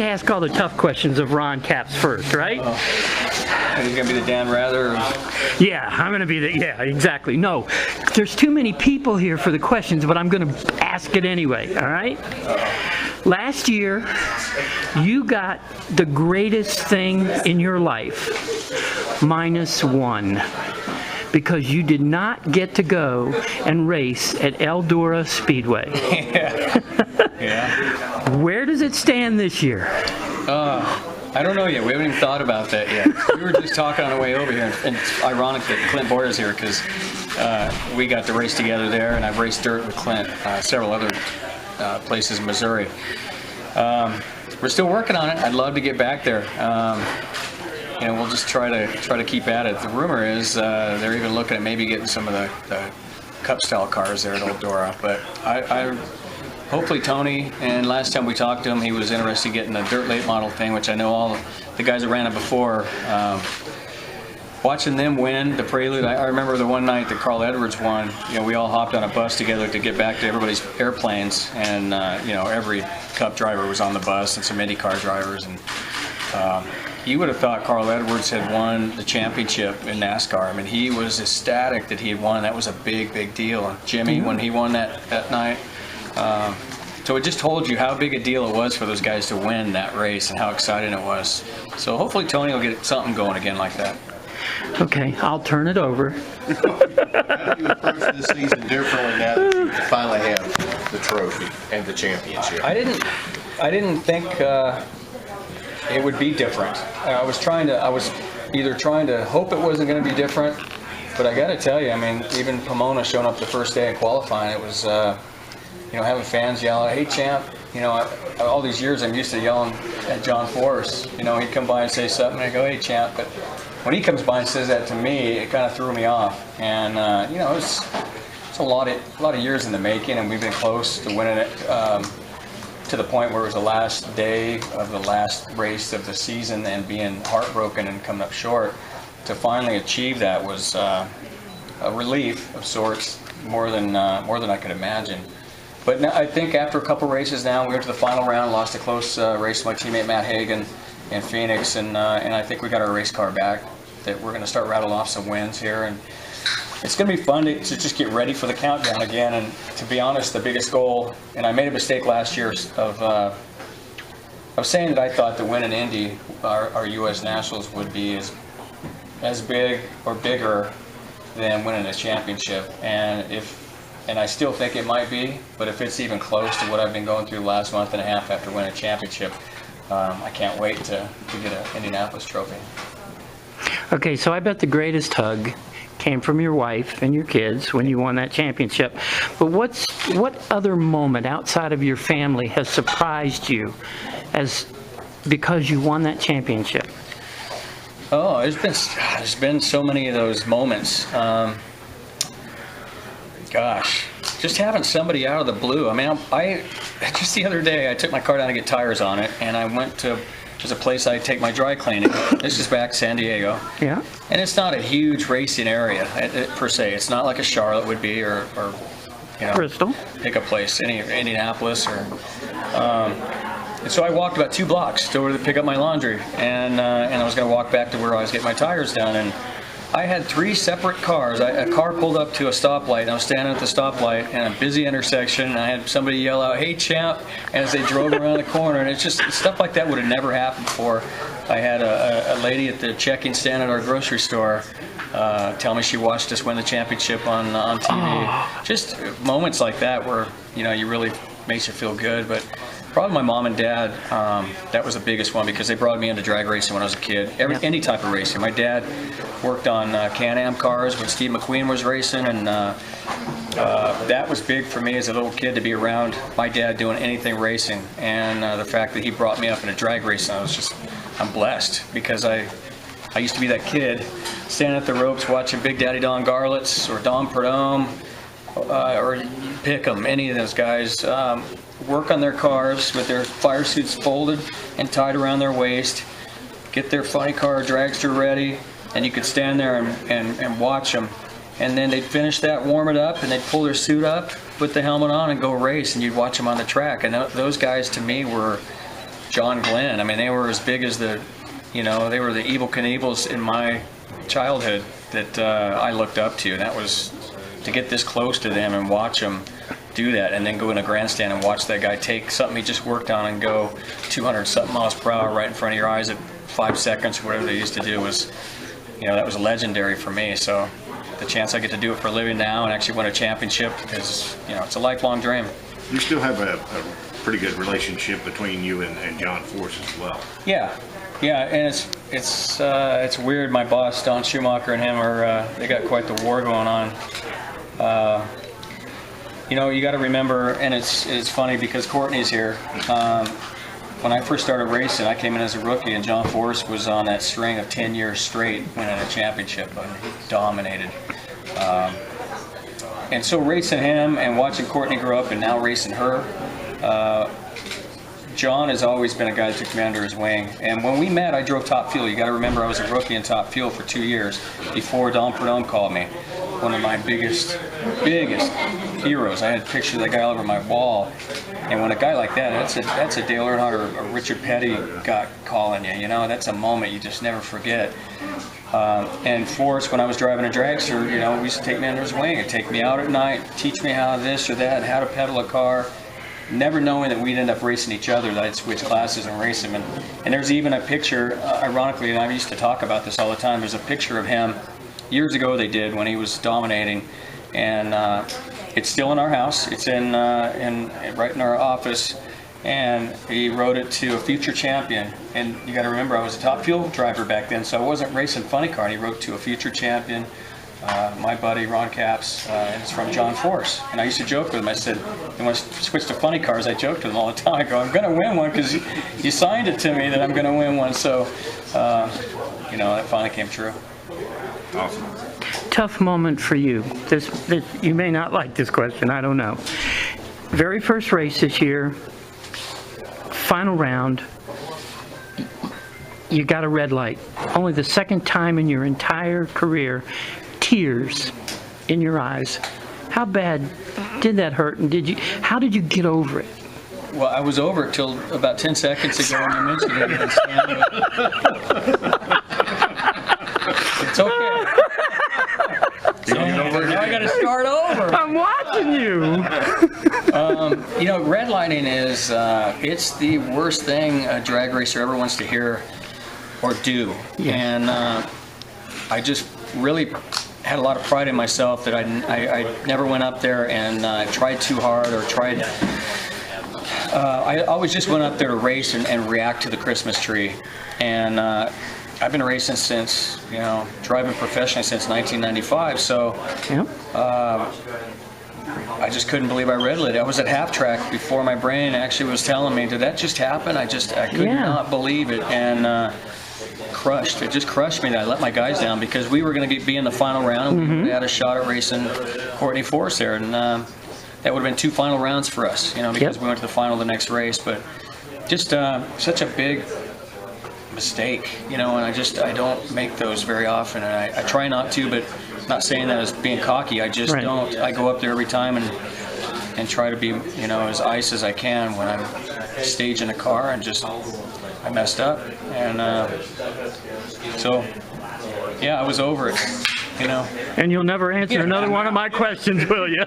ask all the tough questions of RonCapps first, right? Are you going to be the Dan Rather? Yeah, I'm going to be the, yeah, exactly. No, there's too many people here for the questions, but I'm going to ask it anyway, all right? Last year, you got the greatest thing in your life, -1, because you did not get to go and race at Eldora Speedway. Yeah. Where does it stand this year? I don't know yet. We haven't even thought about that yet. We were just talking on the way over here, and it's ironic that Clint Boyer's here because we got to race together there, and I've raced dirt with Clint several other places in Missouri. We're still working on it. I'd love to get back there. And we'll just try to keep at it. The rumor is they're even looking at maybe getting some of the Cup style cars there at Eldora. But I hopefully Tony, and last time we talked to him, he was interested in getting the dirt late model thing, which I know all the guys that ran it before. Watching them win the Prelude, I remember the one night that Carl Edwards won. You know, we all hopped on a bus together to get back to everybody's airplanes, and you know, every Cup driver was on the bus and some IndyCar drivers, and you would have thought Carl Edwards had won the championship in NASCAR. I mean, he was ecstatic that he had won. That was a big, big deal. And Jimmy, when he won that night, so it just told you how big a deal it was for those guys to win that race and how exciting it was. So hopefully Tony will get something going again like that. Okay, I'll turn it over. How do you approach this season differently now that you finally have the trophy and the championship? I didn't think it would be different. I was either trying to hope it wasn't going to be different, but I got to tell you, I mean, even Pomona showing up the first day of qualifying, it was, you know, having fans yell, "Hey, champ!" You know, all these years I'm used to yelling at John Force. You know, he'd come by and say something, and I go, "Hey, champ!" But when he comes by and says that to me, it kind of threw me off. And you know, it's a lot of years in the making, and we've been close to winning it. To the point where it was the last day of the last race of the season and being heartbroken and coming up short. To finally achieve that was a relief of sorts, more than I could imagine. But now, I think after a couple races now, we went to the final round, lost a close race to my teammate Matt Hagan in Phoenix, and I think we got our race car back. That we're going to start rattling off some wins here, and it's going to be fun to just get ready for the countdown again. And to be honest, the biggest goal, and I made a mistake last year of saying that I thought the win in Indy, our U.S. Nationals, would be as big or bigger than winning a championship. And I still think it might be, but if it's even close to what I've been going through the last month and a half after winning a championship, I can't wait to get an Indianapolis trophy. Okay, so I bet the greatest hug came from your wife and your kids when you won that championship. But what other moment outside of your family has surprised you because you won that championship? Oh, there's been so many of those moments. Gosh, just having somebody out of the blue. I mean, I just the other day I took my car down to get tires on it, and I went to there's a place I take my dry cleaning. This is back San Diego. Yeah. And it's not a huge racing area per se. It's not like a Charlotte would be, or you know, Bristol. Pick a place, Indianapolis, or. And so I walked about 2 blocks to where to pick up my laundry, and I was going to walk back to where I was getting my tires done, and I had 3 separate cars. A car pulled up to a stoplight, and I was standing at the stoplight in a busy intersection, and I had somebody yell out, "Hey, champ," as they drove around the corner, and it's just stuff like that would have never happened before. I had a lady at the check-in stand at our grocery store tell me she watched us win the championship on TV. Just moments like that where, you know, you really makes you feel good. But probably my mom and dad, that was the biggest one because they brought me into drag racing when I was a kid. Any type of racing. My dad worked on Can-Am cars when Steve McQueen was racing, and that was big for me as a little kid to be around my dad doing anything racing. And the fact that he brought me up into drag racing, I'm blessed because I used to be that kid standing at the ropes watching Big Daddy Don Garlitz or Don Perdome or pick them, any of those guys. Work on their cars with their fire suits folded and tied around their waist, get their funny car dragster ready, and you could stand there and watch them. And then they'd finish that, warm it up, and they'd pull their suit up, put the helmet on, and go race, and you'd watch them on the track. And those guys, to me, were John Glenn. I mean, they were as big as they were the Evel Knievels in my childhood that I looked up to. And that was to get this close to them and watch them do that, and then go in a grandstand and watch that guy take something he just worked on and go 200-something miles per hour right in front of your eyes at 5 seconds, or whatever they used to do, was, that was legendary for me. So the chance I get to do it for a living now and actually win a championship is, it's a lifelong dream. You still have a pretty good relationship between you and John Force as well. Yeah, and it's weird. My boss, Don Schumacher, and him they got quite the war going on. You got to remember, and it's funny because Courtney's here. When I first started racing, I came in as a rookie, and John Force was on that string of 10 years straight winning a championship, and he dominated. And so racing him and watching Courtney grow up and now racing her, John has always been a guy that took me under his wing. And when we met, I drove Top Fuel. You got to remember, I was a rookie in Top Fuel for 2 years before Don Perdome called me. One of my biggest heroes. I had pictures of that guy all over my wall. And when a guy like that, that's a Dale Earnhardt or a Richard Petty got calling you. That's a moment you just never forget. And Forrest, when I was driving a dragster, we used to take me under his wing and take me out at night, teach me how this or that, how to pedal a car, never knowing that we'd end up racing each other, that I'd switch classes and race him. And there's even a picture, ironically, and I used to talk about this all the time, there's a picture of him, years ago they did, when he was dominating, and it's still in our house, it's in right in our office, and he wrote it to a future champion. And you got to remember, I was a Top Fuel driver back then, so I wasn't racing funny car. And he wrote to a future champion, my buddy RonCapps, and it's from John Force. And I used to joke with him. I said, when I switched to funny cars, I joked with him all the time. I go, I'm going to win one because you signed it to me that I'm going to win one. So, that finally came true. Awesome. Tough moment for you. You may not like this question, I don't know. Very first race this year, final round, you got a red light. Only the second time in your entire career, tears in your eyes. How bad did that hurt, and how did you get over it? Well, I was over it till about 10 seconds ago when you mentioned it. It's okay. Now I got to start over. I'm watching you. Redlining is, it's the worst thing a drag racer ever wants to hear or do. Yeah. And I just really had a lot of pride in myself that I never went up there and tried too hard or tried. I always just went up there to race and react to the Christmas tree. And I've been racing since, driving professionally since 1995. So. Yep. I just couldn't believe I red lit. I was at half track before my brain actually was telling me, did that just happen? I could not believe it, and crushed. It just crushed me that I let my guys down because we were going to be in the final round, and we had a shot at racing Courtney Force there, and that would have been 2 final rounds for us, because we went to the final the next race. But just such a big mistake, and I don't make those very often, and I try not to, but not saying that as being cocky. I just don't. I go up there every time and try to be, as ice as I can when I'm staging a car, and I messed up, and so I was over it, And you'll never answer another one of my questions, will you?